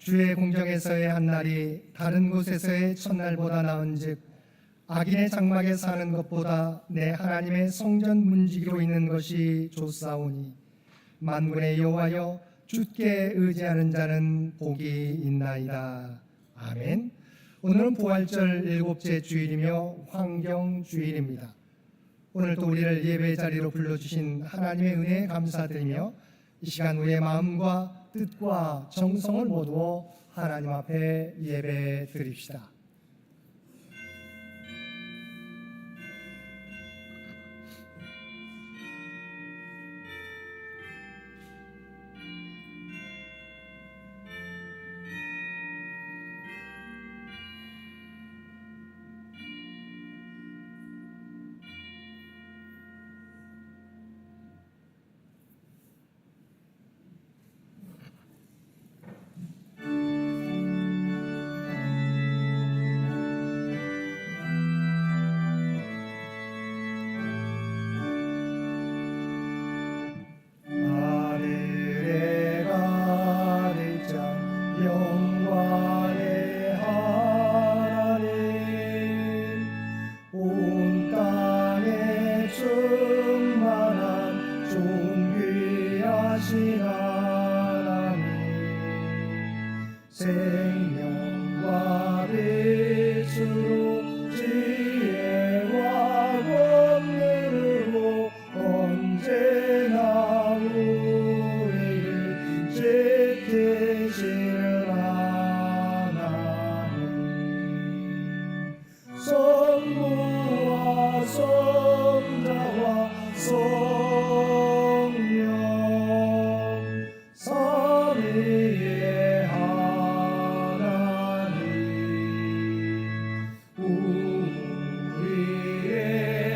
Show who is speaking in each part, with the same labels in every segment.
Speaker 1: 주의 공정에서의 한 날이 다른 곳에서의 첫날보다 나은즉 악인의 장막에 사는 것보다 내 하나님의 성전 문지기로 있는 것이 좋사오니 만군의 여호와여 주께 의지하는 자는 복이 있나이다. 아멘. 오늘은 부활절 일곱째 주일이며 황경주일입니다. 오늘도 우리를 예배 자리로 불러주신 하나님의 은혜에 감사드리며 이 시간 우리의 마음과 뜻과 정성을 모두어 하나님 앞에 예배 드립시다.
Speaker 2: 생명과 빛으로 지혜와 권능으로 언제나 우리를 지키시는 하나님, 성부와 성자와 성령 삼위의 하나님, 우리의 예배를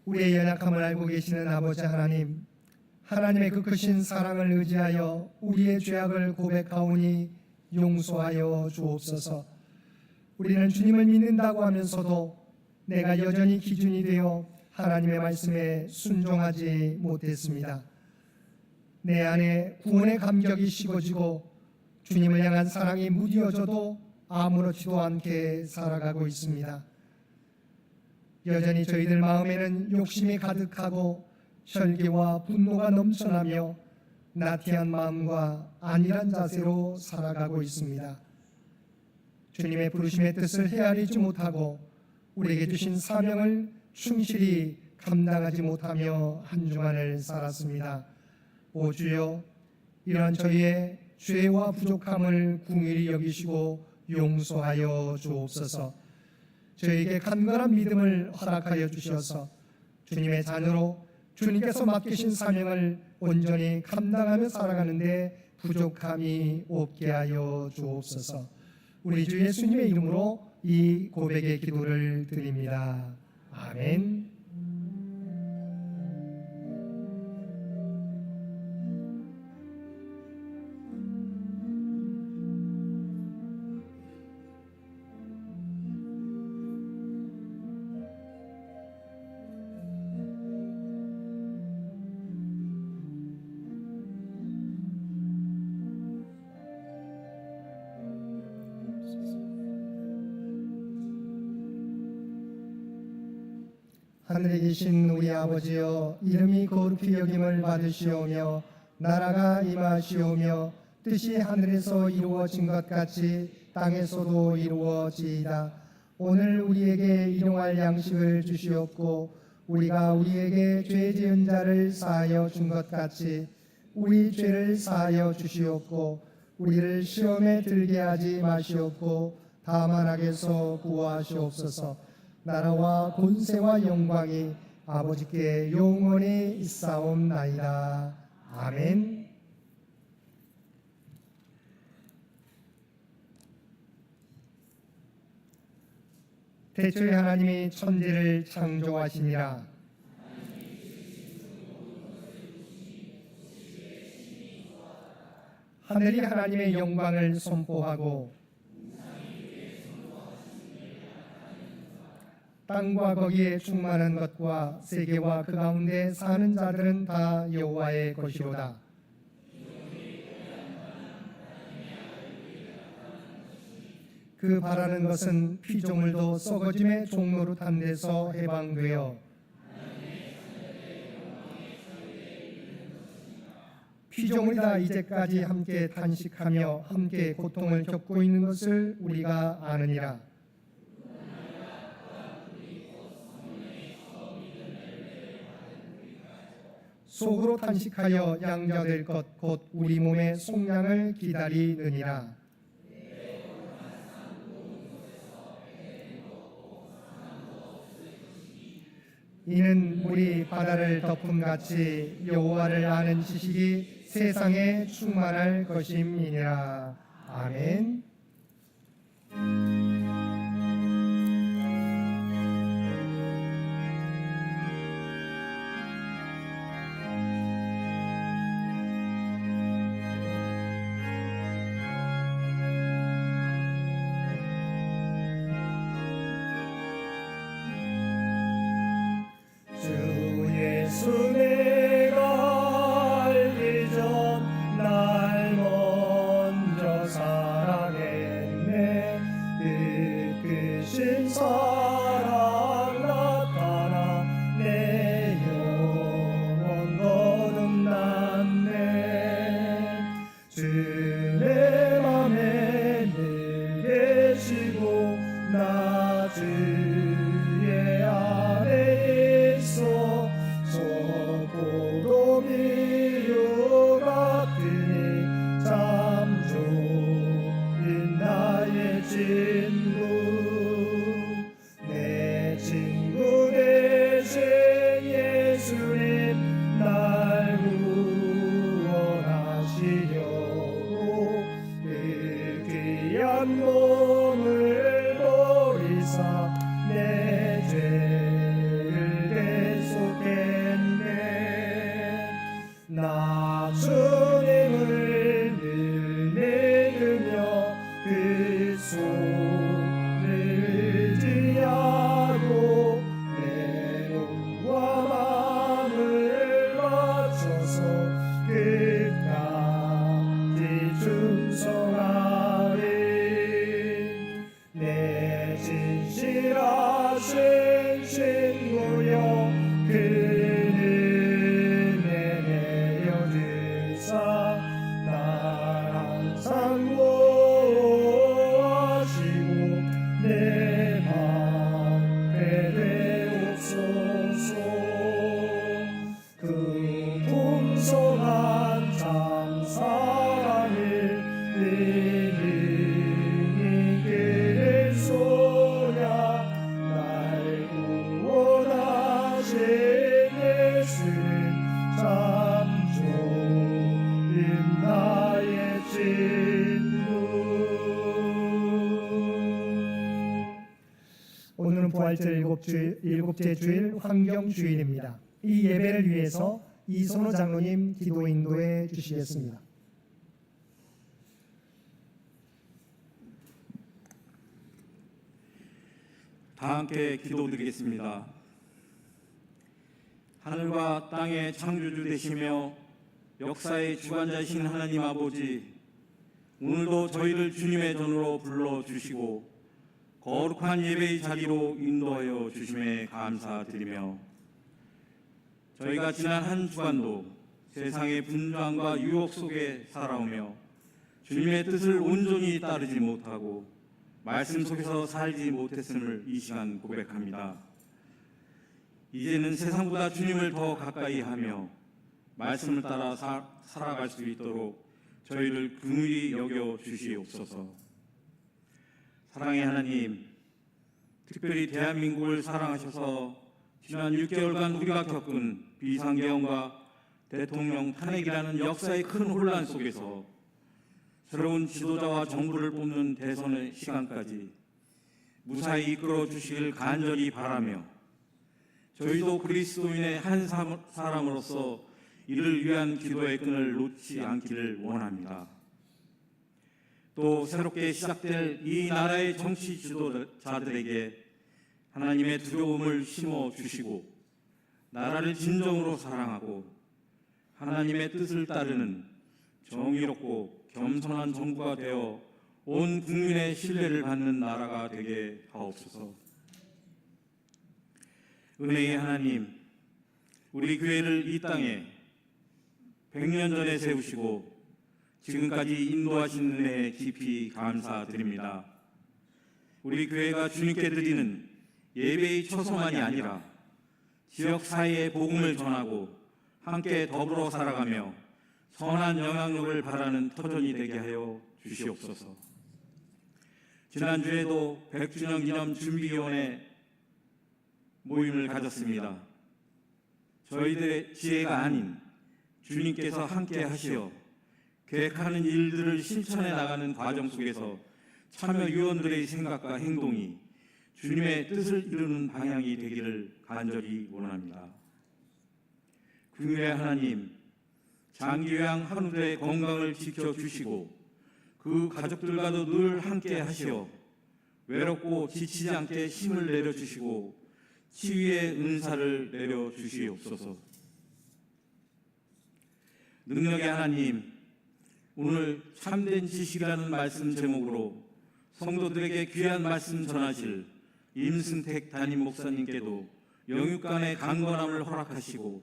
Speaker 1: 우리의 연약함을 알고 계시는 아버지 하나님, 하나님의 그 크신 사랑을 의지하여 우리의 죄악을 고백하오니 용서하여 주옵소서. 우리는 주님을 믿는다고 하면서도 내가 여전히 기준이 되어 하나님의 말씀에 순종하지 못했습니다. 내 안에 구원의 감격이 식어지고 주님을 향한 사랑이 무뎌져도 아무렇지도 않게 살아가고 있습니다. 여전히 저희들 마음에는 욕심이 가득하고 혈기와 분노가 넘쳐나며 나태한 마음과 안일한 자세로 살아가고 있습니다. 주님의 부르심의 뜻을 헤아리지 못하고 우리에게 주신 사명을 충실히 감당하지 못하며 한 주간을 살았습니다. 오 주여, 이러한 저희의 죄와 부족함을 긍휼히 여기시고 용서하여 주옵소서. 저희에게 간절한 믿음을 허락하여 주셔서 주님의 자녀로 주님께서 맡기신 사명을 온전히 감당하며 살아가는데 부족함이 없게 하여 주옵소서. 우리 주 예수님의 이름으로 이 고백의 기도를 드립니다. 아멘. 하늘에 계신 우리 아버지여, 이름이 거룩히 여김을 받으시오며 나라가 임하시오며 뜻이 하늘에서 이루어진 것 같이 땅에서도 이루어지이다. 오늘 우리에게 일용할 양식을 주시옵고 우리가 우리에게 죄 지은 자를 사하여 준 것 같이 우리 죄를 사하여 주시옵고 우리를 시험에 들게 하지 마시옵고 다만 악에서 구하시옵소서. 나라와 권세와 영광이 아버지께 영원히 있사옵나이다. 아멘. 태초에 하나님이 천지를 창조하시니라. 하늘이 하나님의 영광을 선포하고 땅과 거기에 충만한 것과 세계와 그 가운데 사는 자들은 다 여호와의 것이로다. 그 바라는 것은 피조물도 썩어짐의 종노릇한 데서 해방되어 피조물이 다 이제까지 함께 탄식하며 함께 고통을 겪고 있는 것을 우리가 아느니라. 속으로 탄식하여 양자될 것 곧 우리 몸의 속량을 기다리느니라. 이는 물이 바다를 덮음같이 여호와를 아는 지식이 세상에 충만할 것임이니라. 아멘.
Speaker 2: 주 예수 내가 알기 전 날 먼저 사랑했네. 그 크신 사랑 나타나 내 영혼 거듭났네. 주 내 맘에 늘 계시고 나 주의 안에 있어. 소포도 미유 같으니 참 좋은 나의 친구. 내 친구 되신 예수님 날 구원하시려고 그 귀한 몸을 버리사 내 죄를 대속했네. 나 주님을 늘 믿으며 그 손을 의지하고 내 몸과 마음을 바쳐서 끝까지 충성하리. 내 진실하신 친구여 그 은혜 내려주사 날 항상 보호하시고 내 방패 되옵소서. 그 풍성한 참 사랑을 능히 그를 쏘냐. 날 구원하신 예수는 참 좋은 나의 친구.
Speaker 1: 오늘은 부활절 일곱째 주일 환경주일입니다. 이 예배를 위해서 이선호 장로님 기도 인도해 주시겠습니다.
Speaker 3: 다 함께 기도드리겠습니다. 하늘과 땅의 창조주 되시며 역사의 주관자이신 하나님 아버지, 오늘도 저희를 주님의 전으로 불러주시고 거룩한 예배의 자리로 인도하여 주심에 감사드리며, 저희가 지난 한 주간도 세상의 분주함과 유혹 속에 살아오며 주님의 뜻을 온전히 따르지 못하고 말씀 속에서 살지 못했음을 이 시간 고백합니다. 이제는 세상보다 주님을 더 가까이 하며 말씀을 따라 살아갈 수 있도록 저희를 긍휼히 여겨 주시옵소서. 사랑의 하나님, 특별히 대한민국을 사랑하셔서 지난 6개월간 우리가 겪은 비상계엄과 대통령 탄핵이라는 역사의 큰 혼란 속에서 새로운 지도자와 정부를 뽑는 대선의 시간까지 무사히 이끌어 주시길 간절히 바라며, 저희도 그리스도인의 한 사람으로서 이를 위한 기도의 끈을 놓지 않기를 원합니다. 또 새롭게 시작될 이 나라의 정치 지도자들에게 하나님의 두려움을 심어 주시고 나라를 진정으로 사랑하고 하나님의 뜻을 따르는 정의롭고 겸손한 정부가 되어 온 국민의 신뢰를 받는 나라가 되게 하옵소서. 은혜의 하나님, 우리 교회를 이 땅에 100년 전에 세우시고 지금까지 인도하신 은혜에 깊이 감사드립니다. 우리 교회가 주님께 드리는 예배의 처소만이 아니라 지역 사회에 복음을 전하고 함께 더불어 살아가며 선한 영향력을 바라는 터전이 되게 하여 주시옵소서. 지난주에도 100주년 기념 준비위원회 모임을 가졌습니다. 저희들의 지혜가 아닌 주님께서 함께 하시어 계획하는 일들을 실천해 나가는 과정 속에서 참여위원들의 생각과 행동이 주님의 뜻을 이루는 방향이 되기를 간절히 원합니다. 국민의 하나님, 장기요양 한우들의 건강을 지켜주시고 그 가족들과도 늘 함께 하시어 외롭고 지치지 않게 힘을 내려주시고 치유의 은사를 내려주시옵소서. 능력의 하나님, 오늘 참된 지식이라는 말씀 제목으로 성도들에게 귀한 말씀 전하실 임승택 담임 목사님께도 영육간의 강건함을 허락하시고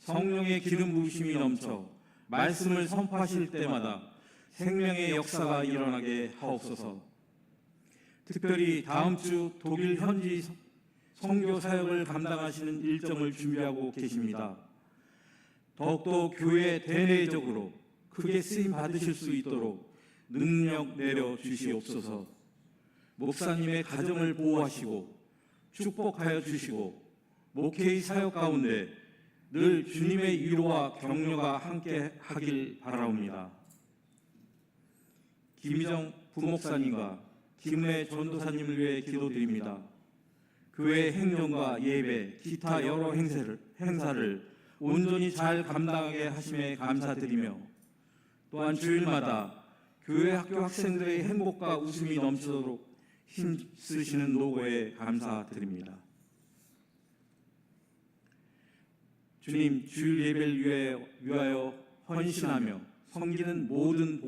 Speaker 3: 성령의 기름 부으심이 넘쳐 말씀을 선포하실 때마다 생명의 역사가 일어나게 하옵소서. 특별히 다음 주 독일 현지 선교 사역을 감당하시는 일정을 준비하고 계십니다. 더욱더 교회 대내적으로 크게 쓰임 받으실 수 있도록 능력 내려 주시옵소서. 목사님의 가정을 보호하시고 축복하여 주시고 목회의 사역 가운데 늘 주님의 위로와 격려가 함께 하길 바라옵니다. 김희정 부목사님과 김은혜 전도사님을 위해 기도드립니다. 교회 행정과 예배, 기타 여러 행사를 온전히 잘 감당하게 하심에 감사드리며 또한 주일마다 교회 학교 학생들의 행복과 웃음이 넘치도록 힘쓰시는 노고에 감사드립니다. 주님, 주일 예배를 위하여 헌신하며 섬기는 모든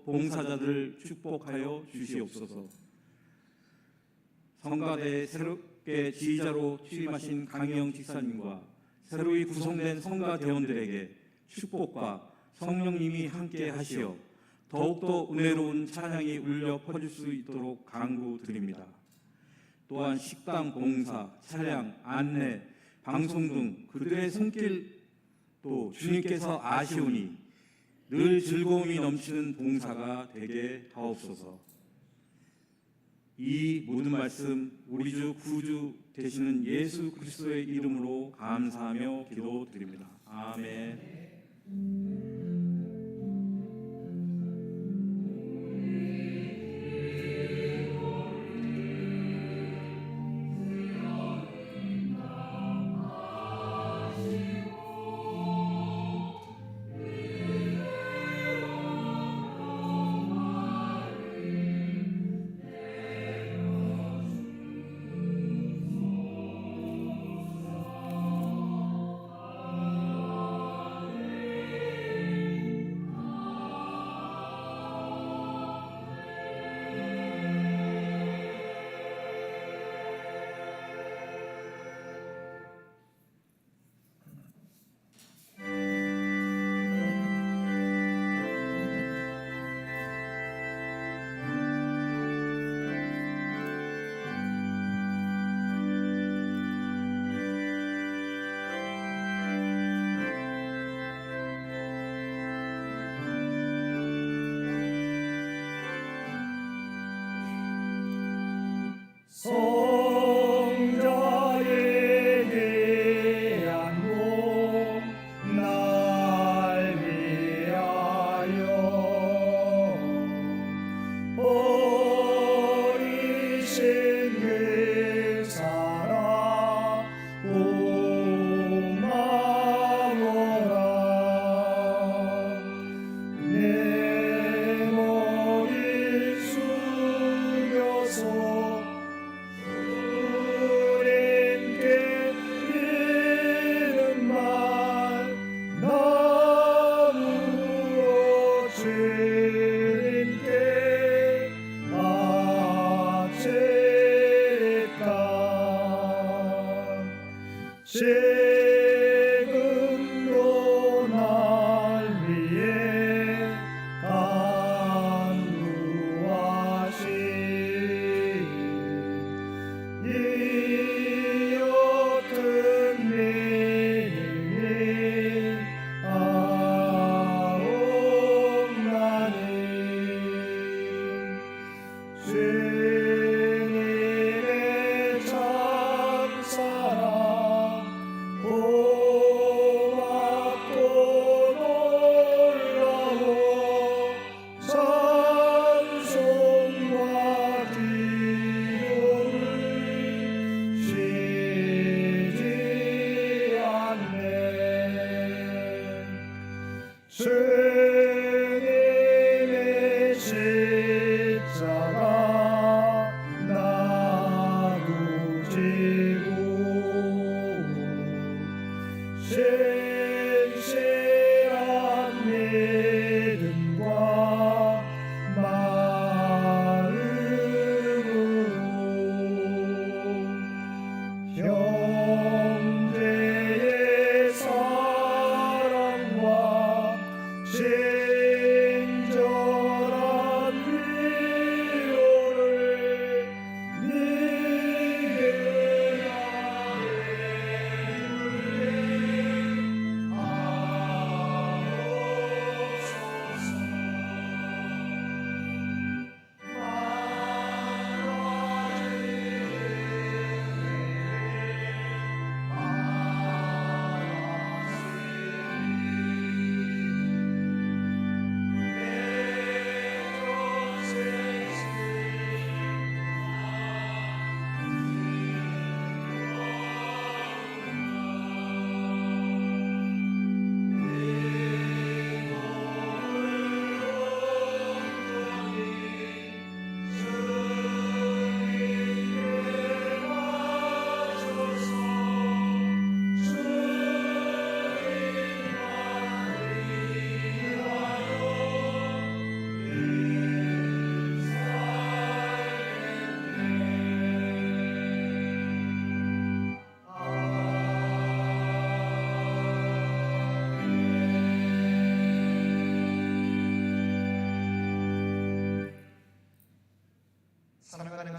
Speaker 3: 봉사자들을 축복하여 주시옵소서. 성가대에 새롭게 지휘자로 취임하신 강희영 집사님과 새로이 구성된 성가대원들에게 축복과 성령님이 함께 하시어 더욱더 은혜로운 찬양이 울려 퍼질 수 있도록 간구드립니다. 또한 식당 봉사, 차량, 안내, 방송 등 그들의 손길 또 주님께서 아시오니 늘 즐거움이 넘치는 봉사가 되게 하옵소서. 이 모든 말씀 우리 주 구주 되시는 예수 그리스도의 이름으로 감사하며 기도드립니다. 아멘.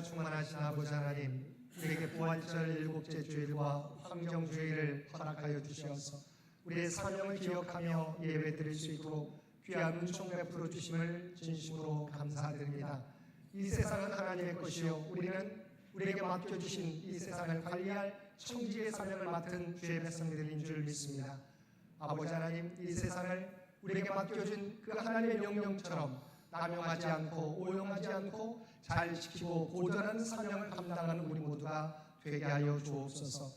Speaker 1: 충만하신 아버지 하나님, 우리에게 부활절 일곱째 주일과 황정주일을 허락하여 주시어서 우리의 사명을 기억하며 예배드릴 수 있도록 귀한 은총 베풀어 주심을 진심으로 감사드립니다. 이 세상은 하나님의 것이요 우리는 우리에게 맡겨주신 이 세상을 관리할 청지의 사명을 맡은 주의 백성들인 줄 믿습니다. 아버지 하나님, 이 세상을 우리에게 맡겨준 그 하나님의 명령처럼 남용하지 않고 오용하지 않고 잘 지키고 고전한 사명을 감당하는 우리 모두가 되게 하여 주옵소서.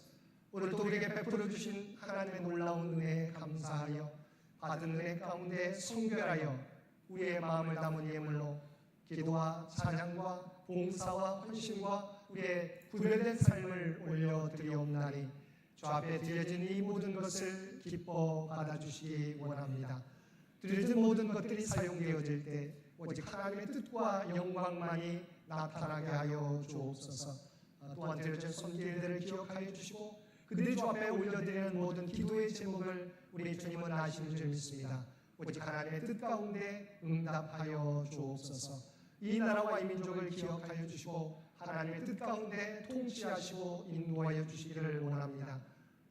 Speaker 1: 오늘도 우리에게 베풀어 주신 하나님의 놀라운 은혜에 감사하여 받은 은혜 가운데 성결하여 우리의 마음을 담은 예물로 기도와 찬양과 봉사와 헌신과 우리의 구별된 삶을 올려드리옵나니 주 앞에 드려진 이 모든 것을 기뻐 받아주시기 원합니다. 드려진 모든 것들이 사용되어질 때 오직 하나님의 뜻과 영광만이 나타나게 하여 주옵소서. 또한 드려진 손길들을 기억하여 주시고 그들이 주 앞에 올려드리는 모든 기도의 제목을 우리 주님은 아시는 줄 믿습니다. 오직 하나님의 뜻 가운데 응답하여 주옵소서. 이 나라와 이 민족을 기억하여 주시고 하나님의 뜻 가운데 통치하시고 인도하여 주시기를 원합니다.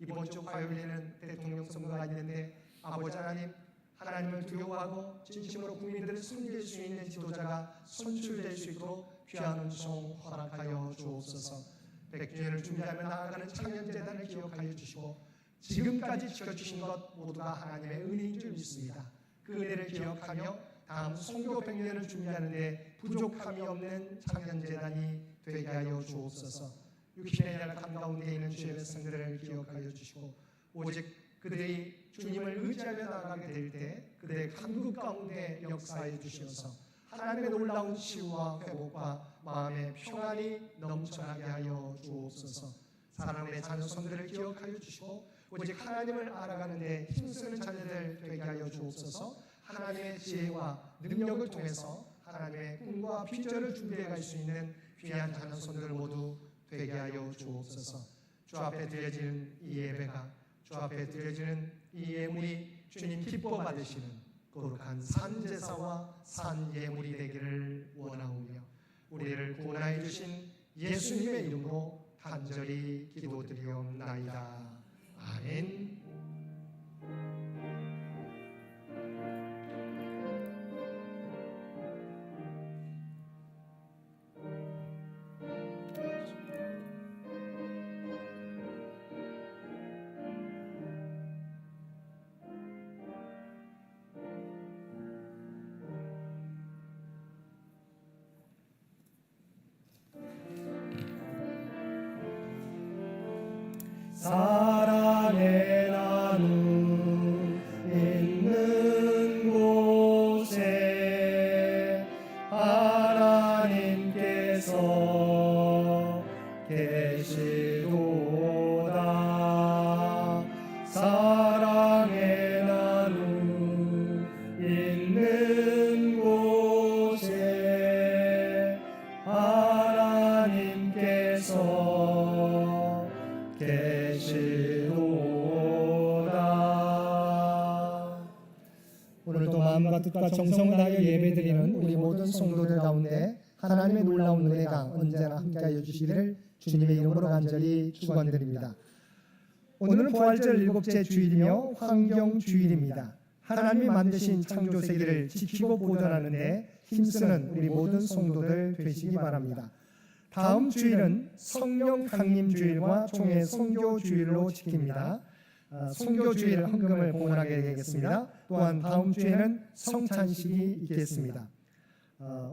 Speaker 1: 이번 주 화요일에는 대통령 선거가 있는데 아버지 하나님, 하나님을 두려워하고 진심으로 국민들을 섬길 수 있는 지도자가 선출될 수 있도록 귀한 은총 허락하여 주옵소서. 100주년을 준비하며 나아가는 창년재단을 기억하여 주시고 지금까지 지켜주신 것 모두가 하나님의 은혜인 줄 믿습니다. 그 은혜를 기억하며 다음 선교 100년을 준비하는데 부족함이 없는 창년재단이 되게 하여 주옵소서. 60년의 날 가운데 있는 주의 백성들을 기억하여 주시고 오직 그들이 주님을 의지하며 나아가게 될 때 그들의 한국 가운데 역사해 주시어서 하나님의 놀라운 치유와 회복과 마음의 평안이 넘쳐나게 하여 주옵소서. 사랑의 자녀손들을 기억하여 주시고 오직 하나님을 알아가는데 힘쓰는 자녀들 되게 하여 주옵소서. 하나님의 지혜와 능력을 통해서 하나님의 꿈과 비전을 준비해 갈 수 있는 귀한 자녀손들 모두 되게 하여 주옵소서. 주 앞에 드려지는 이 예배가, 주 앞에 드려지는 이 예물이 주님 기뻐 받으시는 거룩한 산제사와 산예물이 되기를 원하오며 우리를 구원하여 주신 예수님의 이름으로 간절히 기도드리옵나이다. 아멘.
Speaker 2: 사랑의 나눔 있는 곳에 하나님께서 계시도다. 사랑의 나눔 있는 곳에 하나님께서 계시도다.
Speaker 1: 오늘도 마음과 뜻과 정성을 다하여 예배드리는 우리 모든 성도들 가운데 하나님의 놀라운 은혜가 언제나 함께하여 주시기를 주님의 이름으로 간절히 축원드립니다. 오늘은 부활절 일곱째 주일이며 환경주일입니다. 하나님이 만드신 창조 세계를 지키고 보존하는 데 힘쓰는 우리 모든 성도들 되시기 바랍니다. 다음 주일은 성령 강림 주일과 총회 선교 주일로 지킵니다. 선교 주일 헌금을 봉헌하게 되겠습니다. 또한 다음 주에는 성찬식이 있겠습니다.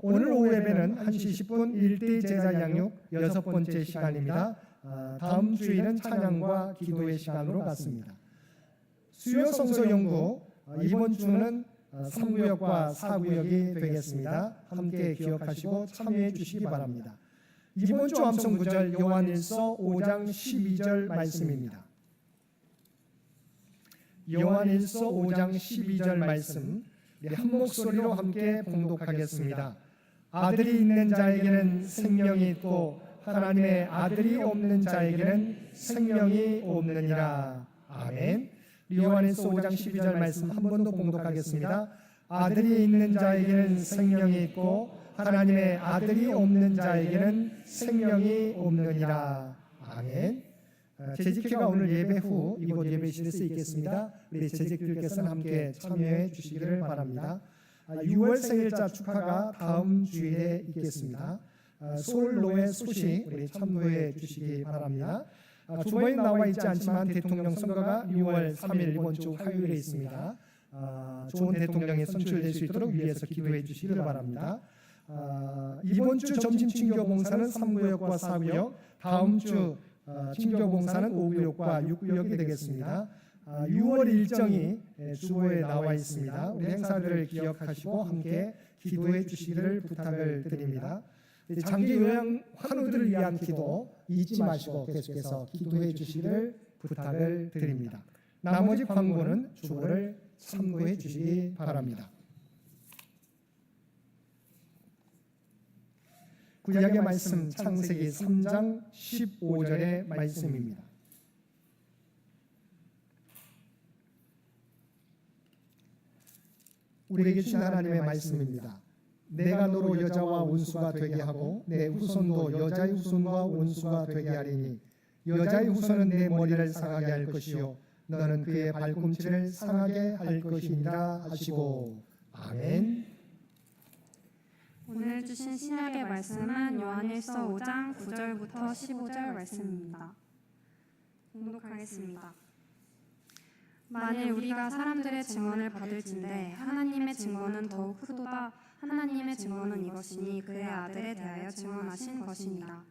Speaker 1: 오늘 오후 예배는 1시 10분 1대 제자 양육 6번째 시간입니다. 다음 주일은 찬양과 기도의 시간으로 갔습니다. 수요 성서 연구 이번 주는 3구역과 4구역이 되겠습니다. 함께 기억하시고 참여해 주시기 바랍니다. 이번 주 암송 구절 요한일서 5장 12절 말씀입니다. 요한일서 5장 12절 말씀 한 목소리로 함께 봉독하겠습니다. 아들이 있는 자에게는 생명이 있고 하나님의 아들이 없는 자에게는 생명이 없느니라. 아멘. 요한일서 5장 12절 말씀 한 번 더 봉독하겠습니다. 아들이 있는 자에게는 생명이 있고 하나님의 아들이 없는 자에게는 생명이 없느니라. 아멘. 재직회가 오늘 예배 후 이곳 예배실에서 있겠습니다. 우리 재직들께서는 함께 참여해 주시기를 바랍니다. 6월 생일자 축하가 다음 주일에 있겠습니다. 서울노회 소식 우리 참고해 주시기 바랍니다. 주보에 나와 있지 않지만 대통령 선거가 6월 3일 이번 주 화요일에 있습니다. 좋은 대통령이 선출될 수 있도록 위에서 기도해 주시기를 바랍니다. 이번 주 점심 친교 봉사는 3구역과 4구역, 다음 주 친교 봉사는 5구역과 6구역이 되겠습니다. 6월 일정이 주보에 나와 있습니다. 우리 행사들을 기억하시고 함께 기도해 주시기를 부탁을 드립니다. 장기 요양 환우들을 위한 기도 잊지 마시고 계속해서 기도해 주시기를 부탁을 드립니다. 나머지 광고는 주보를 참고해 주시기 바랍니다. 구약의 말씀 창세기 3장 15절의 말씀입니다. 우리에게 주신 하나님의 말씀입니다. 내가 너로 여자와 원수가 되게 하고 내 후손도 여자의 후손과 원수가 되게 하리니 여자의 후손은 내 머리를 상하게 할 것이요 너는 그의 발꿈치를 상하게 할 것이니라 하시고. 아멘.
Speaker 4: 오늘 주신 신약의 말씀은 요한일서 5장 9절부터 15절 말씀입니다. 공독하겠습니다. 만일 우리가 사람들의 증언을 받을진대 하나님의 증거는 더욱 크도다. 하나님의 증거는 이것이니 그의 아들에 대하여 증언하신 것이니라.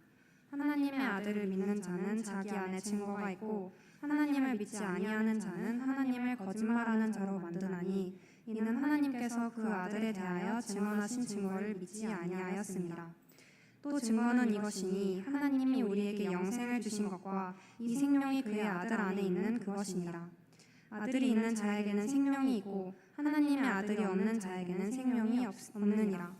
Speaker 4: 하나님의 아들을 믿는 자는 자기 안에 증거가 있고 하나님을 믿지 아니하는 자는 하나님을 거짓말하는 자로 만드나니 이는 하나님께서 그 아들에 대하여 증언하신 증거를 믿지 아니하였습니다. 또 증거는 이것이니 하나님이 우리에게 영생을 주신 것과 이 생명이 그의 아들 안에 있는 그것이니라. 아들이 있는 자에게는 생명이 있고 하나님의 아들이 없는 자에게는 생명이 없느니라.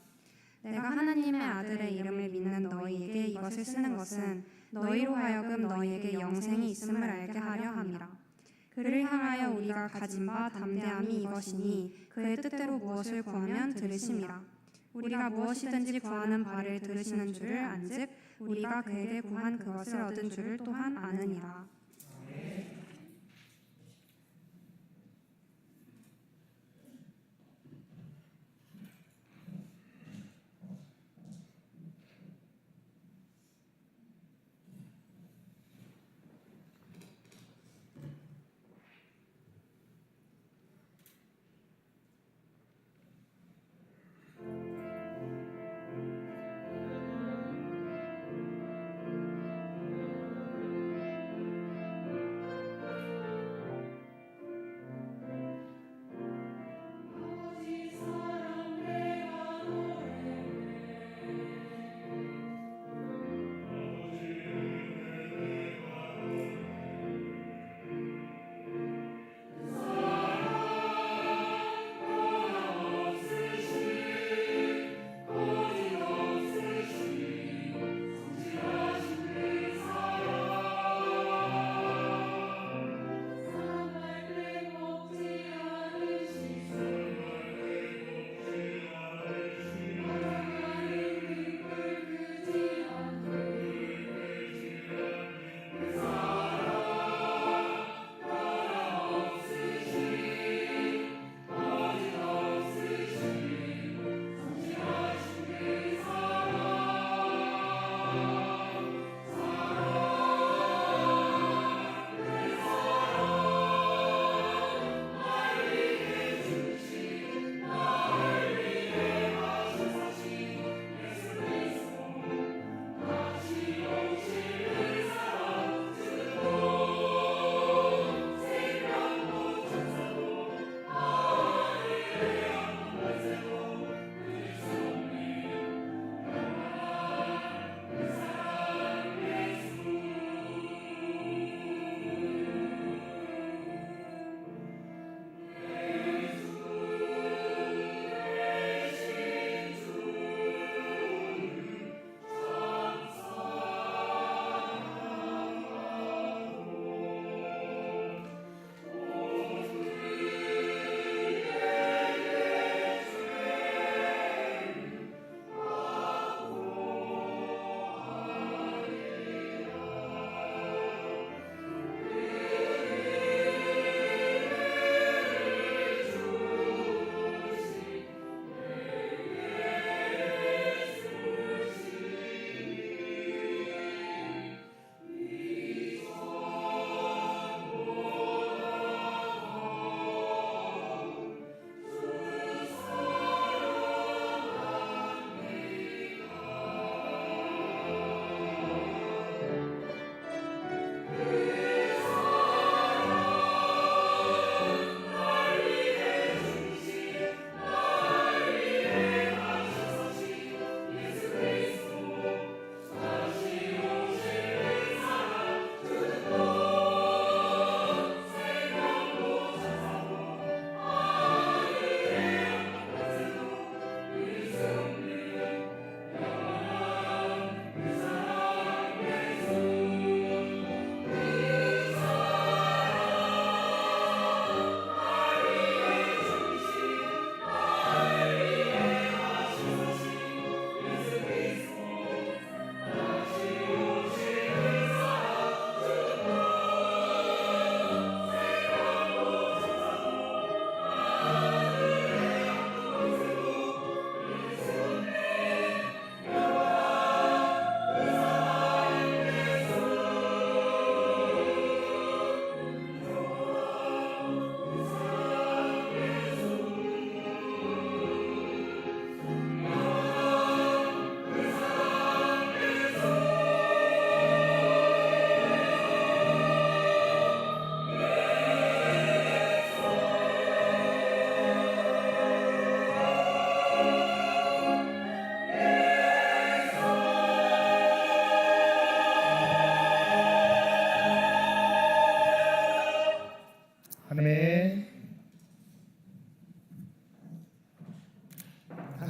Speaker 4: 내가 하나님의 아들의 이름을 믿는 너희에게 이것을 쓰는 것은 너희로 하여금 너희에게 영생이 있음을 알게 하려 함이라. 그를 향하여 우리가 가진 바 담대함이 이것이니 그의 뜻대로 무엇을 구하면 들으심이라. 우리가 무엇이든지 구하는 바를 들으시는 줄을 안즉 우리가 그에게 구한 그것을 얻은 줄을 또한 아느니라.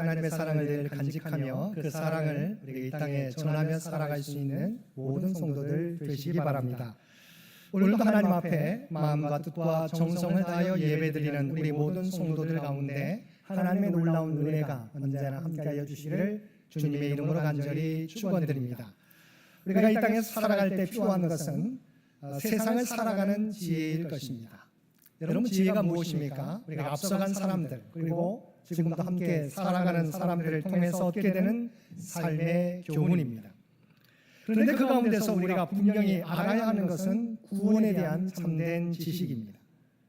Speaker 1: 하나님의 사랑을 늘 간직하며 그 사랑을 우리가 이 땅에 전하며 살아갈 수 있는 모든 성도들 되시기 바랍니다. 오늘도 하나님 앞에 마음과 뜻과 정성을 다하여 예배드리는 우리 모든 성도들 가운데 하나님의 놀라운 은혜가 언제나 함께하여 주시기를 주님의 이름으로 간절히 축원드립니다. 우리가 이 땅에 살아갈 때 필요한 것은 세상을 살아가는 지혜일 것입니다. 여러분, 지혜가 무엇입니까? 우리가 앞서간 사람들 그리고 지금도 함께 살아가는 사람들을 통해서 얻게 되는 삶의 교훈입니다. 그런데 그 가운데서 우리가 분명히 알아야 하는 것은 구원에 대한 참된 지식입니다.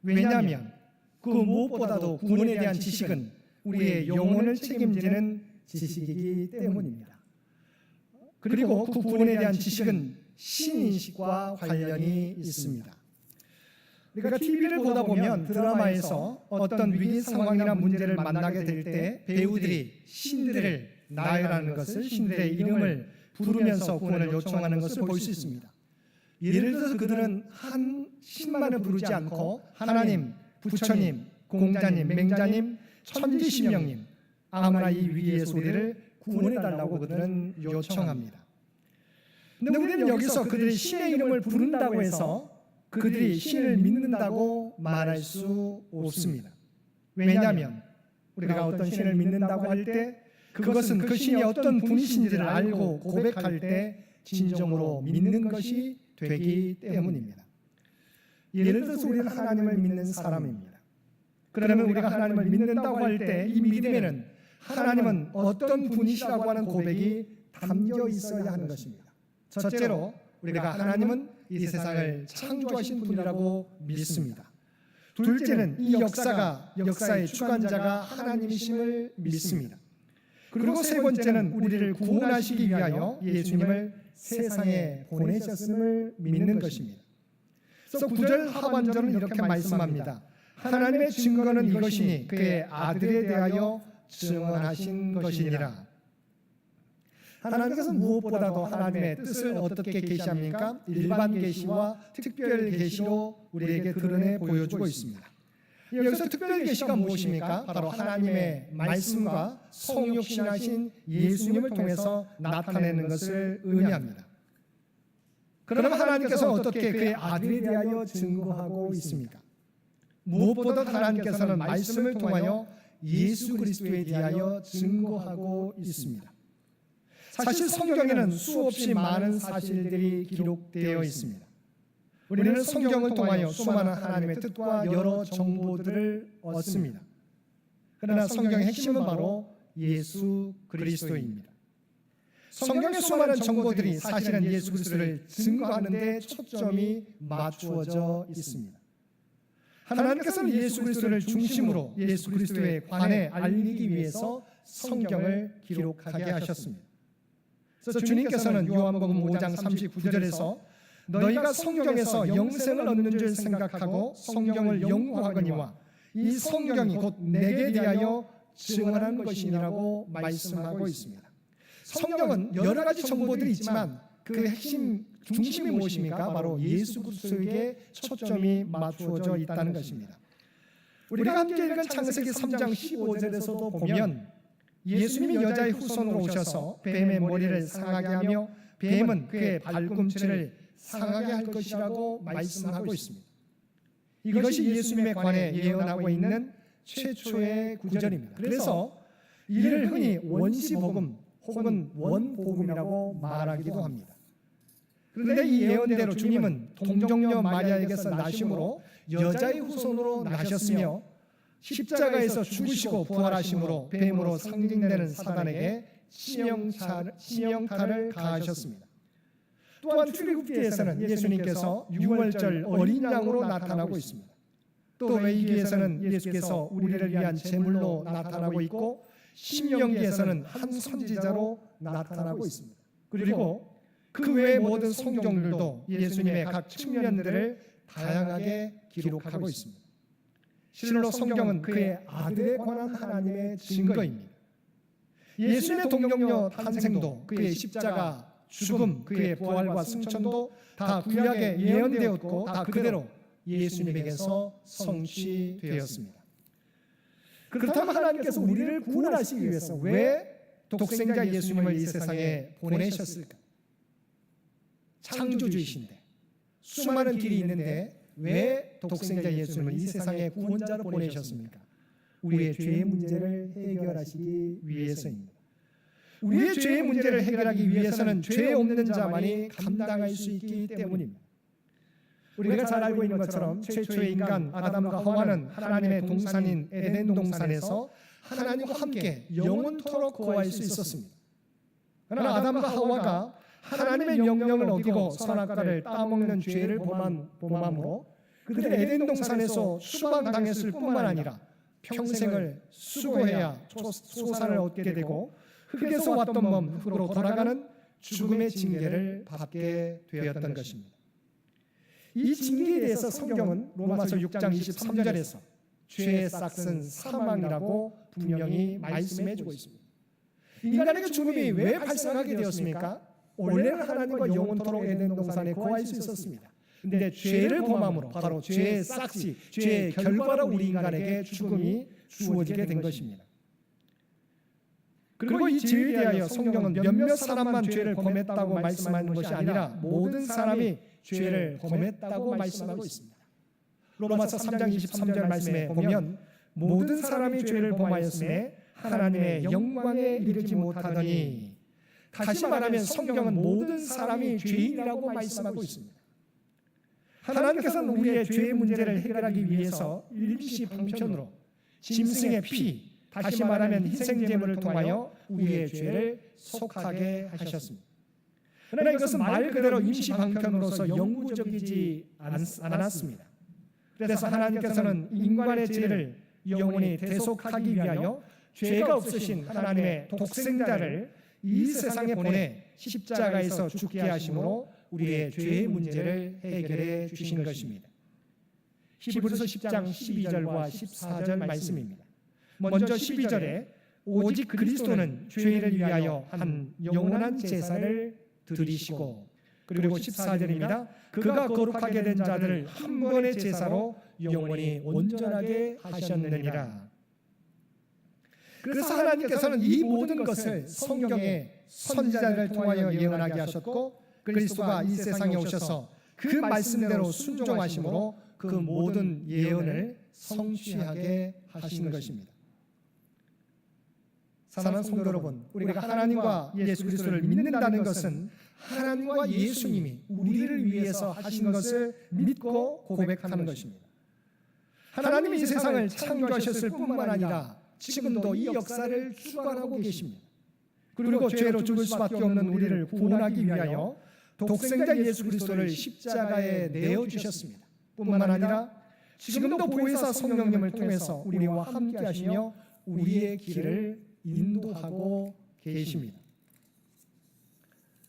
Speaker 1: 왜냐하면 그 무엇보다도 구원에 대한 지식은 우리의 영혼을 책임지는 지식이기 때문입니다. 그리고 그 구원에 대한 지식은 신인식과 관련이 있습니다. 우리가 TV를 보다 보면 드라마에서 어떤 위기 상황이나 문제를 만나게 될 때 배우들이 신들을 나열하는 것을, 신들의 이름을 부르면서 구원을 요청하는 것을 볼 수 있습니다. 예를 들어서 그들은 한 신만을 부르지 않고 하나님, 부처님, 공자님, 맹자님, 천지신명님, 아무나 이 위기의 소리를 구원해달라고 그들은 요청합니다. 근데 우리는 여기서 그들이 신의 이름을 부른다고 해서 그들이 신을 믿는다고 말할 수 없습니다. 왜냐하면 우리가 어떤 신을 믿는다고 할 때 그것은 그 신이 어떤 분이신지를 알고 고백할 때 진정으로 믿는 것이 되기 때문입니다. 예를 들어서 우리는 하나님을 믿는 사람입니다. 그러면 우리가 하나님을 믿는다고 할 때 이 믿음에는 하나님은 어떤 분이시라고 하는 고백이 담겨 있어야 하는 것입니다. 첫째로 우리가 하나님은 이 세상을 창조하신 분이라고 믿습니다. 둘째는 이 역사의 주관자가 하나님이심을 믿습니다. 그리고 세 번째는 우리를 구원하시기 위하여 예수님을 세상에 보내셨음을 믿는 것입니다. 그래서 9절 하반절은 이렇게 말씀합니다. 하나님의 증거는 이것이니 그의 아들에 대하여 증언하신 것이니라. 하나님께서 무엇보다도 하나님의 뜻을 어떻게 계시합니까? 일반 계시와 특별 계시로 우리에게 드러내 보여주고 있습니다. 여기서 특별 계시가 무엇입니까? 바로 하나님의 말씀과 성육신하신 예수님을 통해서 나타내는 것을 의미합니다. 그럼 하나님께서 어떻게 그의 아들에 대하여 증거하고 있습니까? 무엇보다 하나님께서는 말씀을 통하여 예수 그리스도에 대하여 증거하고 있습니다. 사실 성경에는 수없이 많은 사실들이 기록되어 있습니다. 우리는 성경을 통하여 수많은 하나님의 뜻과 여러 정보들을 얻습니다. 그러나 성경의 핵심은 바로 예수 그리스도입니다. 성경의 수많은 정보들이 사실은 예수 그리스도를 증거하는 데 초점이 맞추어져 있습니다. 하나님께서는 예수 그리스도를 중심으로 예수 그리스도에 관해 알리기 위해서 성경을 기록하게 하셨습니다. 그래서 주님께서는 요한복음 5장 39절에서 너희가 성경에서 영생을 얻는 줄 생각하고 성경을 연구하거니와 이 성경이 곧 내게 대하여 증언한 것이니라고 말씀하고 있습니다. 성경은 여러 가지 정보들이 있지만 그 핵심 중심이 무엇입니까? 바로 예수 그리스도에게 초점이 맞추어져 있다는 것입니다. 우리가 함께 읽은 창세기 3장 15절에서도 보면 예수님이 여자의 후손으로 오셔서 뱀의 머리를 상하게 하며 뱀은 그의 발꿈치를 상하게 할 것이라고 말씀하고 있습니다. 이것이 예수님에 관해 예언하고 있는 최초의 구절입니다. 그래서 이를 흔히 원시복음 혹은 원복음이라고 말하기도 합니다. 그런데 이 예언대로 주님은 동정녀 마리아에게서 나심으로 여자의 후손으로 나셨으며 십자가에서 죽으시고 부활하심으로 뱀으로 상징되는 사단에게 치명타를 가하셨습니다. 또한 출애굽기에서는 예수님께서 유월절 어린 양으로 나타나고 있습니다. 또 레위기에서는 예수께서 우리를 위한 제물로 나타나고 있고 신명기에서는 한 선지자로 나타나고 있습니다. 그리고 그 외의 모든 성경들도 예수님의 각 측면들을 다양하게 기록하고 있습니다. 실로 성경은 그의 아들에 관한 하나님의 증거입니다. 예수님의 동정녀 탄생도 그의 십자가, 죽음, 그의 부활과 승천도 다 구약에 예언되었고 다 그대로 예수님에게서 성취되었습니다.
Speaker 2: 그렇다면 하나님께서 우리를 구원하시기 위해서 왜 독생자 예수님을 이 세상에 보내셨을까? 창조주이신데 수많은 길이 있는데 왜 독생자 예수님을 이 세상에 구원자로 보내셨습니까? 우리의 죄의 문제를 해결하시기 위해서입니다. 우리의 죄의 문제를 해결하기 위해서는 죄 없는 자만이 감당할 수 있기 때문입니다. 우리가 잘 알고 있는 것처럼 최초의 인간 아담과 하와는 하나님의 동산인 에덴 동산에서 하나님과 함께 영원토록 거할 수 있었습니다. 그러나 아담과 하와가 하나님의 명령을 어기고 선악과를 따먹는 죄를 범함으로 그들은 에덴 동산에서 추방당했을 뿐만 아니라 평생을 수고해야 소산을 얻게 되고 흙에서 왔던 몸 흙으로 돌아가는 죽음의 징계를 받게 되었던 것입니다. 이 징계에 대해서 성경은 로마서 6장 23절에서 죄의 싹은 사망이라고 분명히 말씀해 주고 있습니다. 인간에게 죽음이 왜 발생하게 되었습니까? 원래는 하나님과 영원토록 에덴 동산에 거할 수 있었습니다. 그런데 죄를 범함으로 바로 죄의 싹이 죄의 결과로 우리 인간에게 죽음이 주어지게 된 것입니다. 그리고 이 죄에 대하여 성경은 몇몇 사람만 죄를 범했다고 말씀하는 것이 아니라 모든 사람이 죄를 범했다고 말씀하고 있습니다. 로마서 3장 23절 말씀에 보면 모든 사람이 죄를 범하였음에 하나님의 영광에 이르지 못하더니, 다시 말하면 성경은 모든 사람이 죄인이라고 말씀하고 있습니다. 하나님께서는 우리의 죄의 문제를 해결하기 위해서 일시방편으로 짐승의 피, 다시 말하면 희생제물을 통하여 우리의 죄를 속하게 하셨습니다. 그러나 이것은 말 그대로 임시방편으로서 영구적이지 않았습니다. 그래서 하나님께서는 인간의 죄를 영원히 대속하기 위하여 죄가 없으신 하나님의 독생자를 이 세상에 보내 십자가에서 죽게 하심으로 우리의 죄의 문제를 해결해 주신 것입니다. 히브리서 10장 12절과 14절 말씀입니다. 먼저 12절에 오직 그리스도는 죄를 위하여 한 영원한 제사를 드리시고, 그리고 14절입니다. 그가 거룩하게 된 자들을 한 번의 제사로 영원히 온전하게 하셨느니라. 그래서 하나님께서는 이 모든 것을 성경의 선지자를 통하여 예언하게 하셨고, 그리스도가 이 세상에 오셔서 그 말씀대로 순종하심으로 그 모든 예언을 성취하게 하신 것입니다. 사랑하는 성도 여러분, 우리가 하나님과 예수 그리스도를 믿는다는 것은 하나님과 예수님이 우리를 위해서 하신 것을 믿고 고백하는 것입니다. 하나님이 이 세상을 창조하셨을 뿐만 아니라 지금도 이 역사를 주관하고 계십니다. 그리고 죄로 죽을 수밖에 없는 우리를 구원하기 위하여 독생자 예수 그리스도를 십자가에 내어주셨습니다. 뿐만 아니라 지금도 보혜사 성령님을 통해서 우리와 함께 하시며 우리의 길을 인도하고 계십니다.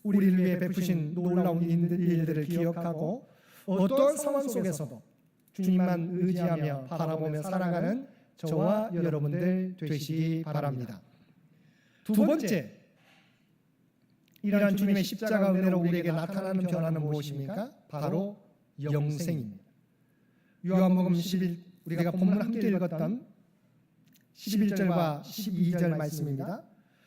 Speaker 2: 우리를 위해 베푸신 놀라운 일들을 기억하고 어떤 상황 속에서도 주님만 의지하며 바라보며 살아가는 저와 여러분들 되시기 바랍니다. 두 번째, 이러한 주님의 십자가 은혜로 우리에게 나타나는 변화는 무엇입니까? 바로 영생입니다. 요한복음 11, 우리가 본문 함께 읽었던 11절과 12절 말씀입니다.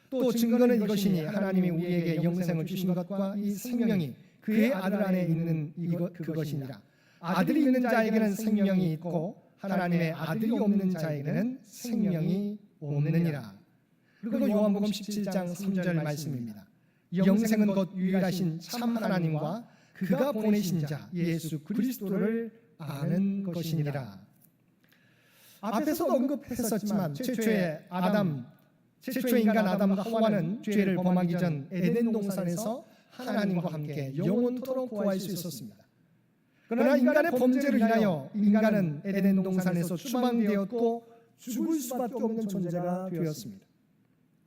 Speaker 2: 또 증거는 이것이니 하나님이 우리에게 영생을 주신 것과 이 생명이 그의 아들 안에 있는 그것이니라. 아들이 있는 자에게는 생명이 있고 하나님의 아들이 없는 자에게는 생명이 없느니라. 그리고 요한복음 17장 3절 말씀입니다. 영생은 곧 유일하신 참 하나님과 그가 보내신 자 예수 그리스도를 아는 것이니라. 앞에서도 언급했었지만 최초의 인간 아담과 하와는 죄를 범하기 전 에덴 동산에서 하나님과 함께 영원토록 거할 수 있었습니다. 그러나 인간의 범죄로 인하여 인간은 에덴 동산에서 추방되었고 죽을 수밖에 없는 존재가 되었습니다.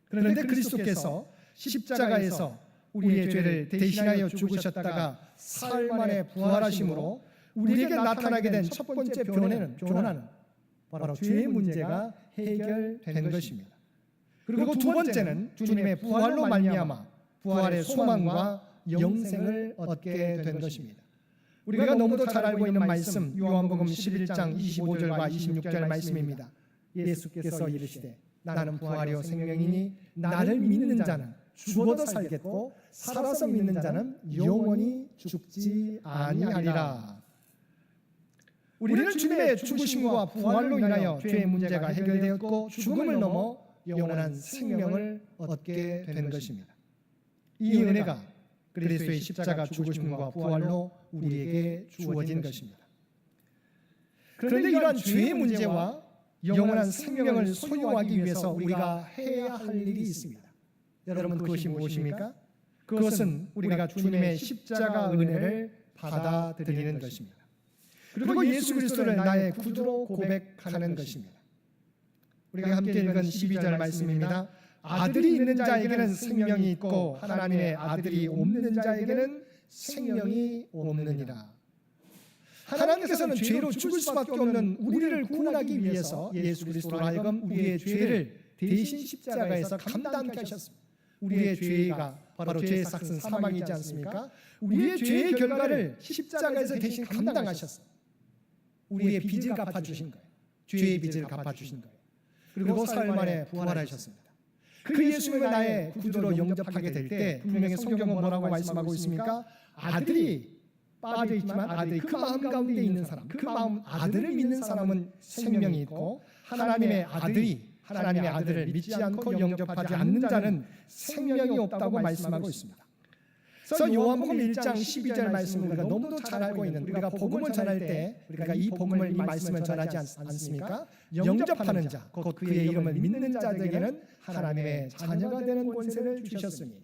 Speaker 2: 그런데 그리스도께서 십자가에서 우리의 죄를 대신하여 죽으셨다가 사흘 만에 부활하심으로 우리에게 나타나게 된 첫 번째 변화는 바로 죄의 문제가 해결된 것입니다. 그리고 두 번째는 주님의 부활로 말미암아 부활의 소망과 영생을 얻게 된 것입니다. 우리가 너무도 잘 알고 있는 말씀 요한복음 11장 25절과 26절 말씀입니다. 예수께서 이르시되 나는 부활이요 생명이니 나를 믿는 자는 죽어도 살겠고 살아서 믿는 자는 영원히 죽지 아니하리라. 우리는 주님의 죽으심과 부활로 인하여 죄의 문제가 해결되었고 죽음을 넘어 영원한 생명을 얻게 된 것입니다. 이 은혜가 그리스도의 십자가 죽으심과 부활로 우리에게 주어진 것입니다. 그런데 이러한 죄의 문제와 영원한 생명을 소유하기 위해서 우리가 해야 할 일이 있습니다. 여러분, 그것이 무엇입니까? 그것은 우리가 주님의 십자가 은혜를 받아들이는 것입니다. 그리고 예수 그리스도를 나의 구주로 고백하는 것입니다. 우리가 함께 읽은 12절 말씀입니다. 아들이 있는 자에게는 생명이 있고 하나님의 아들이 없는 자에게는 생명이 없느니라. 하나님께서는 죄로 죽을 수밖에 없는 우리를 구원하기 위해서 예수 그리스도로 하여금 우리의 죄를 대신 십자가에서 감당케 하셨습니다. 우리의 죄가 바로 죄의 삭은 사망이지 않습니까? 우리의 죄의 결과를 십자가에서 대신 감당하셨습니다. 우리의 빚을 갚아주신 거예요. 죄의 빚을 갚아주신 거예요. 그리고 사흘 만에 부활하셨습니다. 그 예수님을 나의 구주로 영접하게 될 때 분명히 성경은 뭐라고 말씀하고 있습니까? 아들이 빠져 있지만 아들이 그 마음 가운데 있는 사람, 그 마음 아들을 믿는 사람은 생명이 있고 하나님의 아들을 믿지 않고 영접하지 않는 자는 생명이 없다고 말씀하고 있습니다. 그래서 요한복음 1장 12절 말씀을 우리가 너무도 잘 알고 있는, 우리가 복음을 전할 때 우리가 이 복음을, 이 말씀을 전하지 않습니까? 영접하는 자, 곧 그의 이름을 믿는 자들에게는 하나님의 자녀가 되는 권세를 주셨으니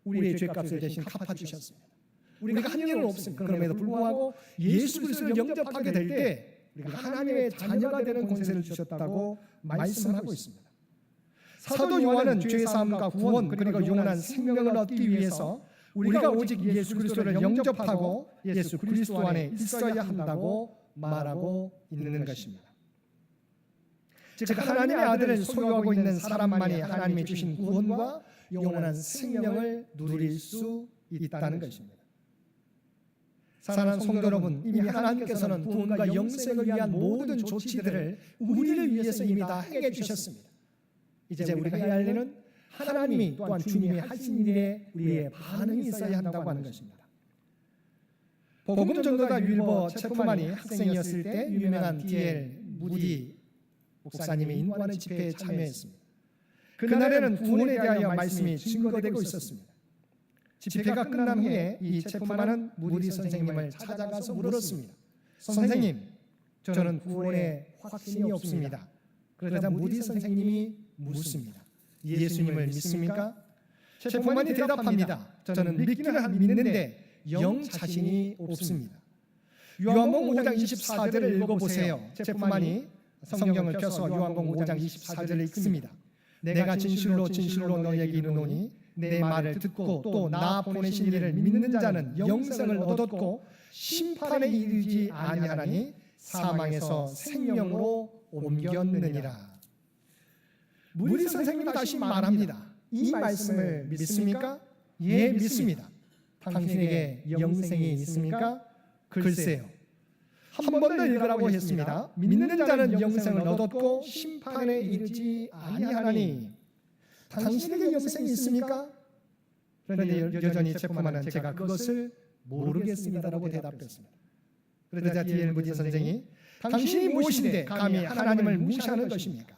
Speaker 2: 우리의 죄값을 대신 갚아주셨습니다. 우리가 한 일은 없습니다. 그럼에도 불구하고 예수 그리스도를 영접하게 될 때 우리가 하나님의 자녀가 되는 권세를 주셨다고 말씀하고 있습니다. 사도 요한은 죄 사함과 구원 그리고 영원한 생명을 얻기 위해서 우리가 오직 예수 그리스도를 영접하고 예수 그리스도 안에 있어야 한다고 말하고 있는 것입니다. 즉 하나님의 아들을 소유하고 있는 사람만이 하나님이 주신 구원과 영원한 생명을 누릴 수 있다는 것입니다. 사랑하는 성도 여러분, 이미 하나님께서는 구원과 영생을 위한 모든 조치들을 우리를 위해서 이미 다 행해 주셨습니다. 이제 우리가 해야 할 일은 하나님이 또한 주님이 하신 일에 우리의 반응이 있어야 한다고 하는 것입니다. 복음 전도자 율버 체프만이 학생이었을 때 유명한 D.L. 무디 목사님의 인도하는 집회에 참여했습니다. 그날에는 구원에 대하여 말씀이 증거되고 있었습니다. 집회가 끝난 후에 이 체프만은 무디 선생님을 찾아가서 물었습니다. 선생님, 저는 구원에 확신이 없습니다. 그러자 무디 선생님이 묻습니다. 예수님을 믿습니까? 체프만이 대답합니다. 저는 믿기는 믿는데 영 자신이 없습니다. 요한복음 5장 24절을 읽어보세요. 체프만이 성경을 펴서 요한복음 5장 24절을 읽습니다. 내가 진실로 진실로 너희에게 이르노니 내 말을 듣고 또 나 보내신 이를 믿는 자는 영생을 얻었고 심판에 이르지 아니하나니 사망에서 생명으로 옮겼느니라. 무디 선생님이 다시 말합니다. 이 말씀을 믿습니까? 예, 믿습니다. 당신에게 영생이 있습니까? 글쎄요. 한 번 더 읽으라고 했습니다. 믿는 자는 영생을 얻었고 심판에 이르지 아니하나니. 당신에게 영생이 있습니까? 그런데 여전히 체프만은 제가 그것을 모르겠습니다라고 대답했습니다. 그러자 D.L. 무디 선생이 당신이 무엇인데 감히 하나님을 무시하는 것입니까?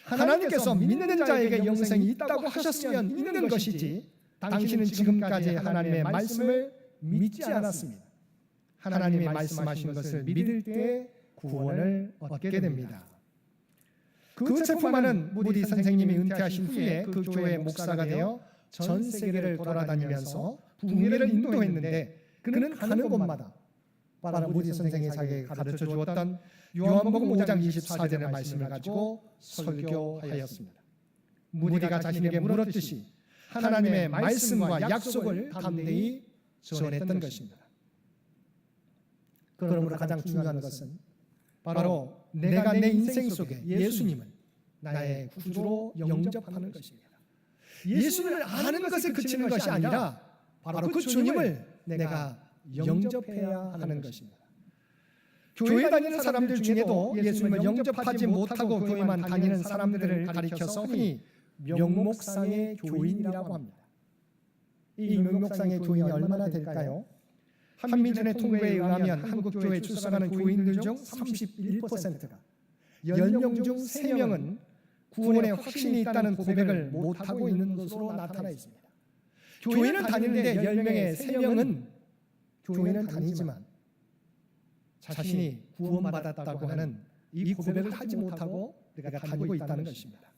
Speaker 2: 하나님께서 믿는 자에게 영생이 있다고 하셨으면 있는 것이지 당신은 지금까지 하나님의 말씀을 믿지 않았습니다. 하나님의 말씀하신 것을 믿을 때 구원을 얻게 됩니다. 그 체프만은 무디 선생님이 은퇴하신 후에 그 교회 목사가 되어 전 세계를 돌아다니면서 북미를 인도했는데 그는 가는 곳마다 바로 무디 선생이 자기에게 가르쳐 주었던 요한복음 5장 24절의 말씀을 가지고 설교하였습니다. 무디가 자신에게 물었듯이 하나님의 말씀과 약속을 담대히 전했던 것입니다. 그러므로 가장 중요한 것은 바로 내가 내 인생 속에 예수님을 나의 구주로 영접하는 것입니다. 예수님을 아는 것에 그치는 것이 아니라 바로 그 주님을 내가 영접해야 하는 것입니다. 교회 다니는 사람들 중에도 예수님을 영접하지 못하고 교회만 다니는 사람들을 가리켜서 흔히 명목상의 교인이라고 합니다. 이 명목상의 교인이 얼마나 될까요? 한민준의 통계에 의하면 한국교회에 출석하는 교인들 중 31%가 10명 중 3명은 구원에 확신이 있다는 고백을 못하고 있는 것으로 나타나 있습니다. 교회는 다니는데 10명의 3명은 교회는 다니지만 자신이 구원받았다고 하는 이 고백을 하지 못하고 내가 다니고 있다는 것입니다.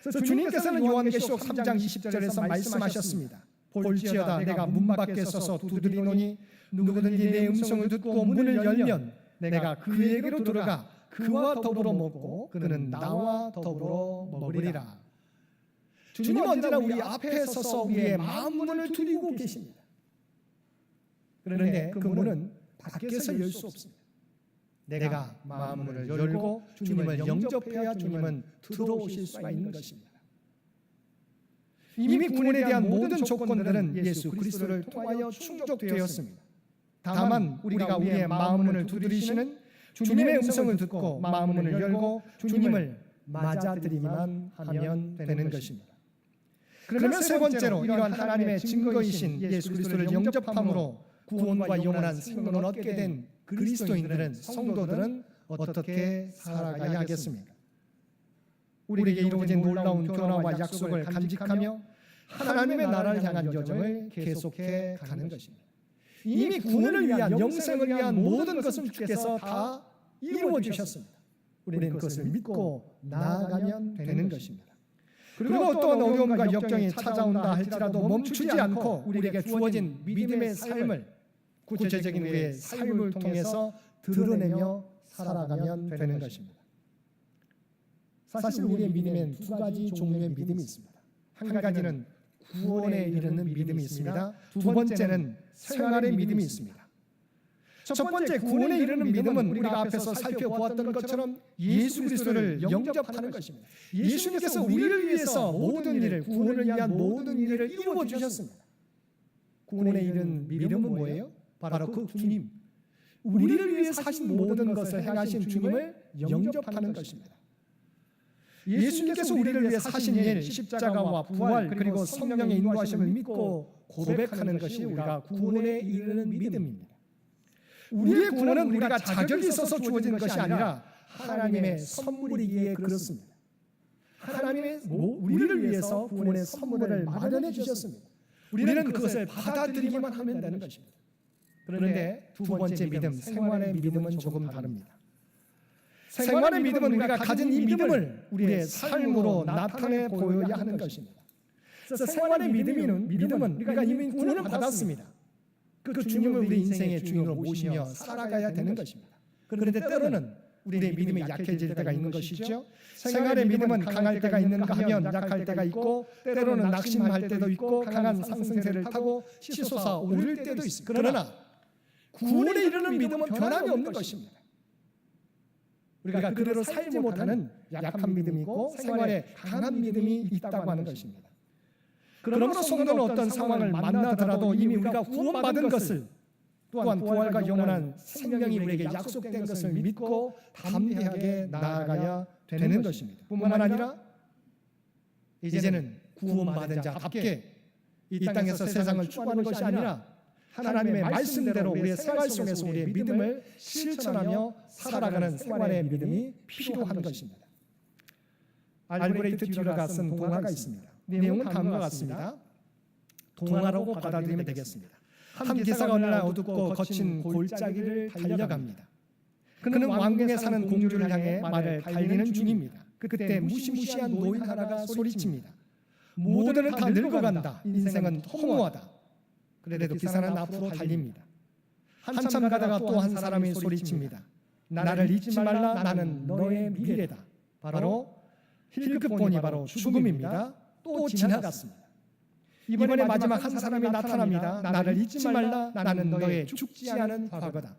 Speaker 2: 그래서 주님께서는 요한계시록 3장 20절에서 말씀하셨습니다. 볼지어다 내가 문 밖에 서서 두드리노니 누구든지 내 음성을 듣고 문을 열면 내가 그에게로 들어가 그와 더불어 먹고 그는 나와 더불어 먹으리라. 주님은 언제나 우리 앞에 서서 우리의 마음 문을 두드리고 계십니다. 그런데 그 문은 밖에서 열 수 없습니다. 내가 마음 문을 열고 주님을 영접해야 주님은 들어오실 수가 있는 것입니다. 이미 구원에 대한 모든 조건들은 예수 그리스도를 통하여 충족되었습니다. 다만 우리가 우리의 마음 문을 두드리시는 주님의 음성을 듣고 마음 문을 열고 주님을 맞아들이기만 하면 되는 것입니다. 그러면 세 번째로 이러한 하나님의 증거이신 예수 그리스도를 영접함으로 구원과 영원한 생명을 얻게 된 그리스도인들은, 성도들은 어떻게 살아가야 하겠습니까? 우리에게 이루어진 놀라운 변화와 약속을 간직하며 하나님의 나라를 향한 여정을 계속해 가는 것입니다. 이미 구원을 위한, 영생을 위한 모든 것을 주께서 다 이루어 주셨습니다. 우리는 그것을 믿고 나아가면 되는 것입니다. 그리고 어떠한 어려움과 역경이 찾아온다 할지라도 멈추지 않고 우리에게 주어진 믿음의 삶을, 구체적인 우리의 삶을 통해서 드러내며 살아가면 되는 것입니다. 사실 우리의 믿음엔 두 가지 종류의 믿음이 있습니다. 한 가지는 구원에 이르는 믿음이 있습니다. 두 번째는 생활의 믿음이 있습니다. 첫 번째 구원에 이르는 믿음은 우리가 앞에서 살펴보았던 것처럼 예수 그리스도를 영접하는 것입니다. 예수님께서 우리를 위해서 모든 일을, 구원을 위한 모든 일을 이루어 주셨습니다. 구원에 이르는 믿음은 뭐예요? 바로 그 주님, 우리를 위해 사신 모든 것을 행하신 주님을 영접하는 것입니다. 예수님께서 우리를 위해 사신 일, 십자가와 부활, 그리고 성령의 인도하심을 믿고 고백하는 것이 우리가 구원에 이르는 믿음입니다. 우리의 구원은 우리가 자격이 있어서 주어진 것이 아니라 하나님의 선물이기에 그렇습니다. 하나님의 우리를 위해서 구원의 선물을 마련해 주셨습니다. 우리는 그것을 받아들이기만 하면 되는 것입니다. 그런데 두 번째 믿음, 생활의 믿음은 조금 다릅니다. 생활의 믿음은 우리가 가진 이 믿음을 우리의 삶으로 나타내 보여야 하는 것입니다. 그래서 생활의 믿음은 우리가 이미 구원을 받았습니다. 그 주님을 우리 인생의 주인으로 모시며 살아가야 되는 것입니다. 그런데 때로는 우리의 믿음이 약해질 때가 있는 것이죠. 생활의 믿음은 강할 때가 있는가 하면 약할 때가 있고, 때로는 낙심할 때도 있고, 강한 상승세를 타고 치솟아 오를 때도 있습니다. 그러나 구원에 이르는 믿음은 변함이 없는 것입니다. 우리가 그대로 살지 못하는 약한 믿음이 있고 생활에 강한 믿음이 있다고 하는 것입니다. 그러므로 성도는 어떤 상황을 만나더라도 이미 우리가 구원받은 것을, 또한 부활과 영원한 생명이 우리에게 약속된 것을 믿고 담대하게 나아가야 되는 것입니다. 뿐만 아니라 이제는 구원받은 자답게 이 땅에서 세상을 추구하는 것이 아니라 하나님의 말씀대로 우리의 생활 속에서 우리의 믿음을 실천하며 살아가는 생활의 믿음이 필요한 것입니다. 알브레이트 듀러가 쓴 동화가 있습니다. 내용은 다음과 같습니다. 동화라고 받아들이면 되겠습니다. 한 기사가 어느 날 어둡고 거친 골짜기를 달려갑니다. 그는 왕궁에 사는 공주를 향해 말을 달리는 중입니다. 그때 무시무시한 노인 하나가 소리칩니다. 모두는 다 늙어간다. 인생은 허무하다. 그래도 기사는 앞으로 달립니다. 한참 가다가 또 한 사람이 소리칩니다. 나를 잊지 말라. 나는 너의 미래다. 바로 힐급본이 바로 죽음입니다. 또 지나갔습니다. 이번에 마지막 한 사람이 나타납니다. 나를 잊지 말라. 나는 너의 죽지 않은 과거다.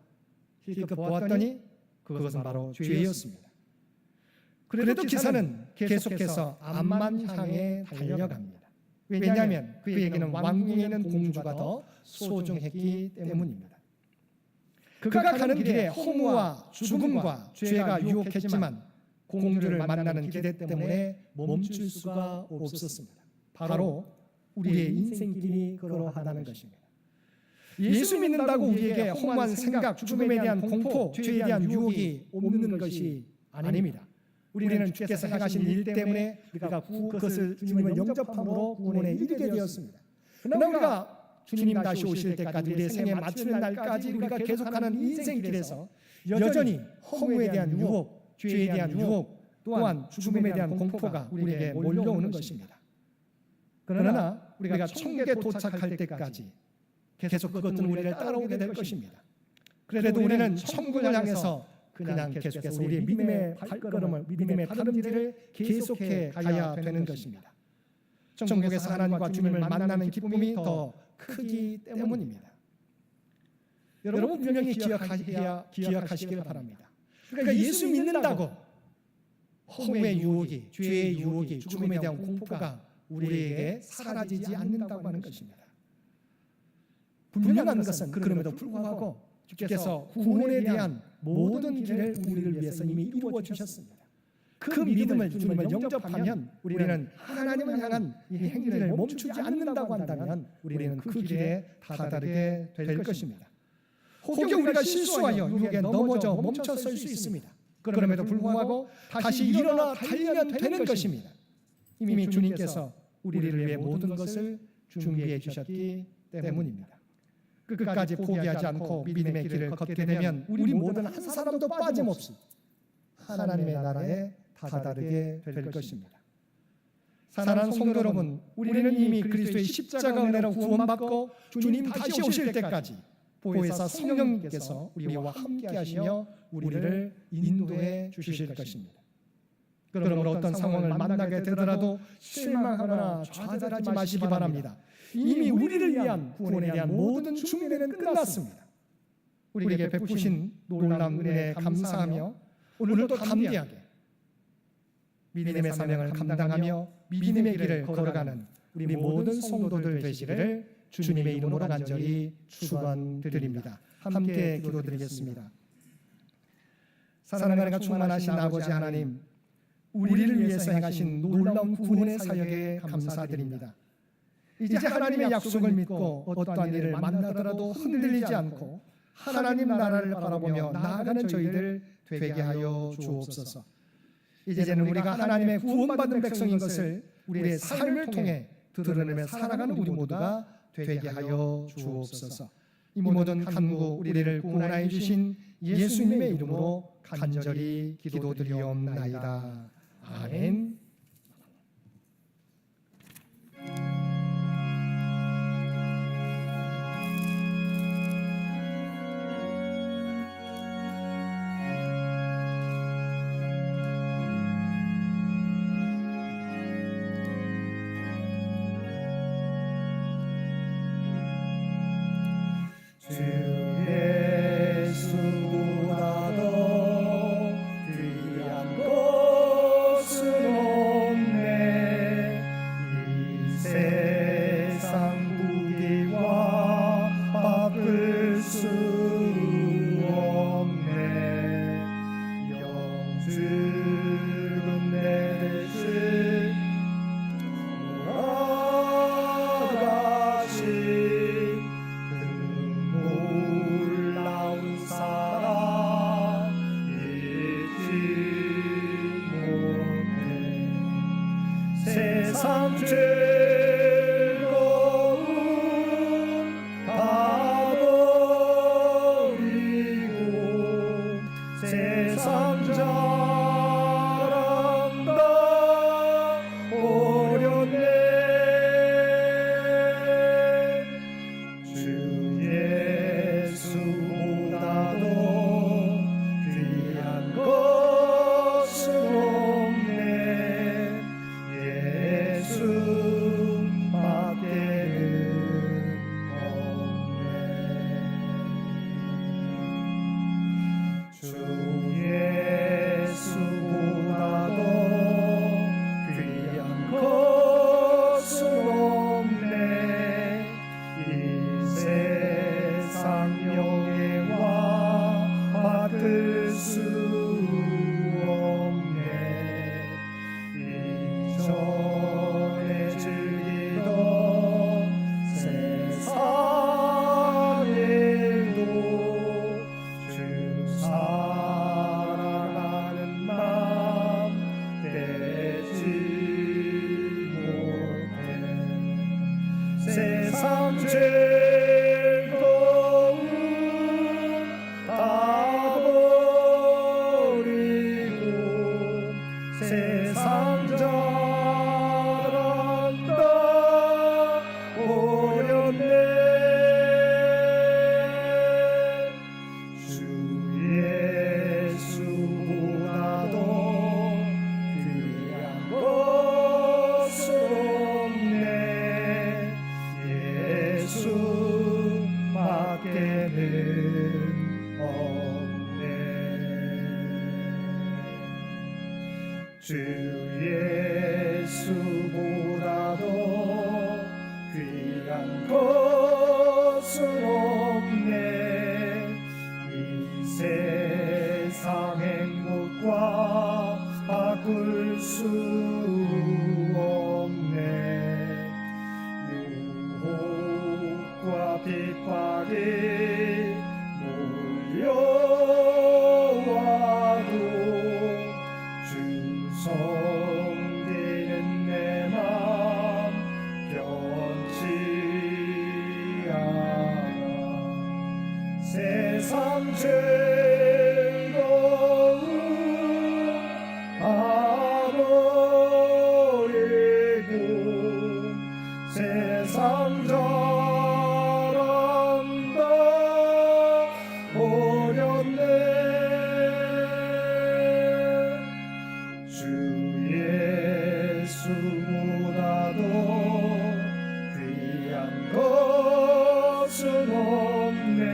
Speaker 2: 힐급 보았더니 그것은 바로 죄였습니다. 그래도 기사는 계속해서 암만 향해 달려갑니다. 왜냐하면 그에게는 왕궁에 있는 공주가 더 소중했기 때문입니다. 그가 가는 길에 허무와 죽음과 죄가 유혹했지만 공주를 만나는 기대 때문에 멈출 수가 없었습니다. 바로 우리의 인생길이 그러하다는 것입니다. 예수 믿는다고 우리에게 허무한 생각, 죽음에 대한 공포, 죄에 대한 유혹이 없는 것이 아닙니다. 우리는 주께서 행하신 일 때문에 우리가 그것을 주님을 영접함으로 구원에 이르게 되었습니다. 그러나 우리가 주님 다시 오실 때까지 우리의 생애 마치는 날까지 우리가 계속하는 인생길에서 여전히 허무에 대한 유혹, 죄에 대한 유혹, 또한 죽음에 대한 공포가 우리에게 몰려오는 것입니다. 그러나 우리가 천국에 도착할 때까지 계속 그것들은 우리를 따라오게 될 것입니다. 그래도 우리는 천국을 향해서 그냥 계속해서 우리의 믿음의 발걸음을, 믿음의 다름질을 계속해 가야 되는 것입니다. 천국에서 하나님과 주님을 만나는 기쁨이 더 크기 때문입니다. 여러분 분명히 기억하시길 바랍니다. 그러니까 예수 믿는다고 허무의 유혹이, 죄의 유혹이, 죽음에 대한 공포가 우리에게 사라지지 않는다고 하는 것입니다. 분명한 것은 그럼에도 불구하고 주께서 구원에 대한 모든 길을 우리를 위해서 이미 이루어 주셨습니다. 그 믿음을 주님을 영접하면 우리는 하나님을 향한 이 행진을 멈추지 않는다고 한다면 우리는 그 길에 다다르게 될 것입니다. 혹여 우리가 실수하여 유혹에 넘어져 멈춰설 수 있습니다. 그럼에도 불구하고 다시 일어나 달리면 되는 것입니다. 이미 주님께서 우리를 위해 모든 것을 준비해 주셨기 때문입니다. 끝까지 포기하지 않고 믿음의 길을 걷게 되면 우리 모든 한 사람도 빠짐없이 하나님의 나라에 다다르게 될 것입니다. 사랑하는 성도 여러분, 우리는 이미 그리스도의 십자가 은혜로 구원받고 주님 다시 오실 때까지 보혜사 성령님께서 우리와 함께 하시며 우리를 인도해 주실 것입니다. 그러므로 어떤 상황을 만나게 되더라도 실망하거나 좌절하지 마시기 바랍니다. 이미 우리를 위한 구원에 대한 모든 준비는 끝났습니다. 우리에게 베푸신 놀라운 은혜에 감사하며 오늘도 담대하게 믿음의 사명을 감당하며 믿음의 길을 걸어가는 우리 모든 성도들 되시기를 주님의 이름으로 간절히 축원드립니다. 함께 기도드리겠습니다. 사랑하는 은혜가 충만하신 아버지 하나님, 우리를 위해서 행하신 놀라운 구원의 사역에 감사드립니다. 이제 하나님의 약속을 믿고 어떠한 일을 만나더라도 흔들리지 않고 하나님 나라를 바라보며 나아가는 저희들 되게 하여 주옵소서. 이제는 우리가 하나님의 구원받은 백성인 것을 우리의 삶을 통해 드러내며 살아가는 우리 모두가 되게 하여 주옵소서. 이 모든 간구 우리를 구원하여 주신 예수님의 이름으로 간절히 기도드리옵나이다. 아멘. 세상 즐거움 다 버리고 세상 자랑다 버렸네. 주 예수보다도 귀한 것은 없네. 예수 세상 즐거움 다 버리고 세상 잘한다 오렸네 주 예수보다도 귀한 것은 없네 예수밖에는 없네 주 예수보다도 귀한 것은 없네 이 세상 행복과 바꿀 수 없네 유혹과 핍박이 몰려와도 주 섬기는 내 맘 변치 않아 세상 즐거움 다 버리고 세상 잘한다 버렸네 주 예수보다도 귀한 것은 없네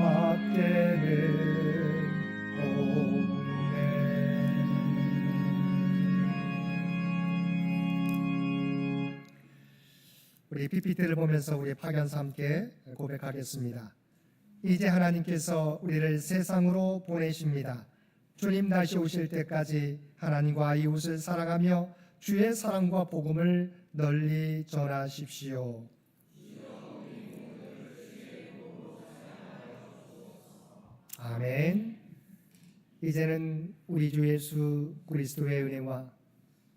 Speaker 2: 예수밖에는 없네
Speaker 1: 우리 PPT를 보면서 우리 파견사 함께 고백하겠습니다. 이제 하나님께서 우리를 세상으로 보내십니다. 주님 다시 오실 때까지 하나님과 이웃을 사랑하며 주의 사랑과 복음을 널리 전하십시오. 아멘. 이제는 우리 주 예수 그리스도의 은혜와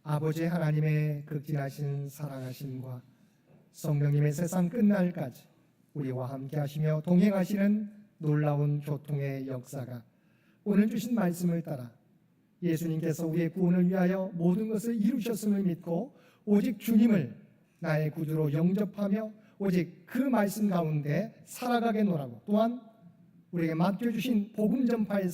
Speaker 1: 아버지 하나님의 극진하신 사랑하심과 성령님의 세상 끝날까지 우리와 함께 하시며 동행하시는 놀라운 교통의 역사가 오늘 주신 말씀을 따라 예수님께서 우리의 구원을 위하여 모든 것을 이루셨음을 믿고 오직 주님을 나의 구주로 영접하며 오직 그 말씀 가운데 살아가겠노라고 또한 우리에게 맡겨주신 복음 전파의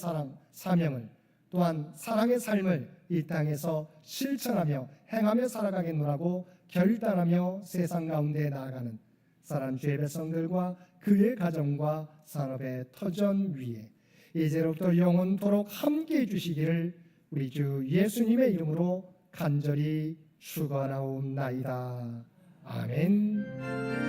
Speaker 1: 사명을 또한 사랑의 삶을 이 땅에서 실천하며 행하며 살아가겠노라고 결단하며 세상 가운데 나아가는 사랑하는 주의 백성들과 그의 가정과 산업의 터전 위에 이제로부터 영원토록 함께해 주시기를 우리 주 예수님의 이름으로 간절히 축원하옵나이다. 아멘.